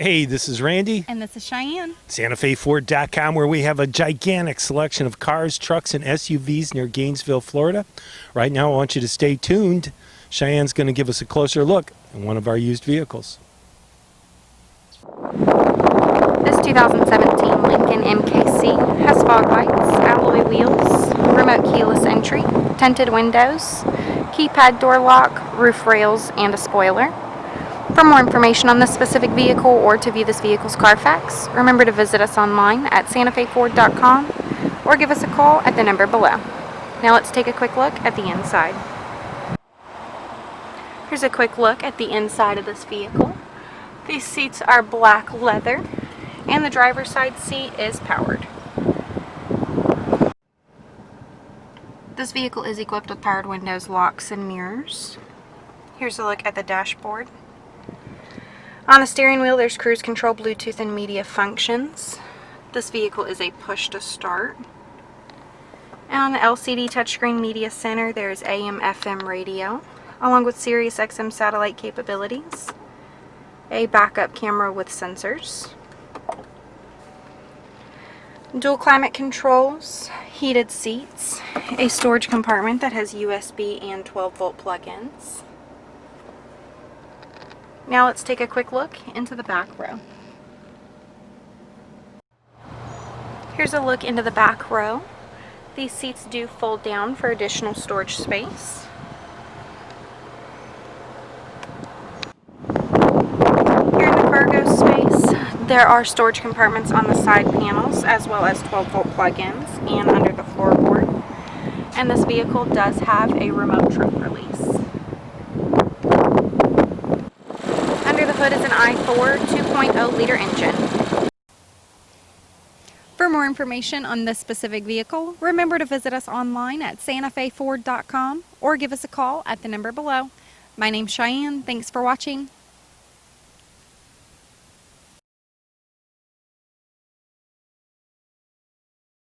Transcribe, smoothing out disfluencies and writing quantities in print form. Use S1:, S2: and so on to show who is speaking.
S1: Hey, this is Randy.
S2: And this is Cheyenne.
S1: SantaFeFord.com, where we have a gigantic selection of cars, trucks, and SUVs near Gainesville, Florida. Right now, I want you to stay tuned. Cheyenne's going to give us a closer look at one of our used vehicles.
S2: This 2017 Lincoln MKC has fog lights, alloy wheels, remote keyless entry, tinted windows, keypad door lock, roof rails, and a spoiler. For more information on this specific vehicle or to view this vehicle's Carfax, remember to visit us online at SantaFeFord.com or give us a call at the number below. Now let's take a quick look at the inside. Here's a quick look at the inside of this vehicle. These seats are black leather and the driver's side seat is powered. This vehicle is equipped with powered windows, locks, and mirrors. Here's a look at the dashboard. On the steering wheel, there's cruise control, Bluetooth, and media functions. This vehicle is a push to start. And on the LCD touchscreen media center, there's AM/FM radio, along with Sirius XM satellite capabilities, a backup camera with sensors, dual climate controls, heated seats, a storage compartment that has USB and 12-volt plug-ins. Now let's take a quick look into the back row. Here's a look into the back row. These seats do fold down for additional storage space. Here in the cargo space, there are storage compartments on the side panels as well as 12-volt plug-ins and under the floorboard. And this vehicle does have a remote trunk release. Under the hood is an i4 2.0 liter engine. For more information on this specific vehicle, remember to visit us online at SantaFeFord.com or give us a call at the number below. My name's Cheyenne. Thanks for watching.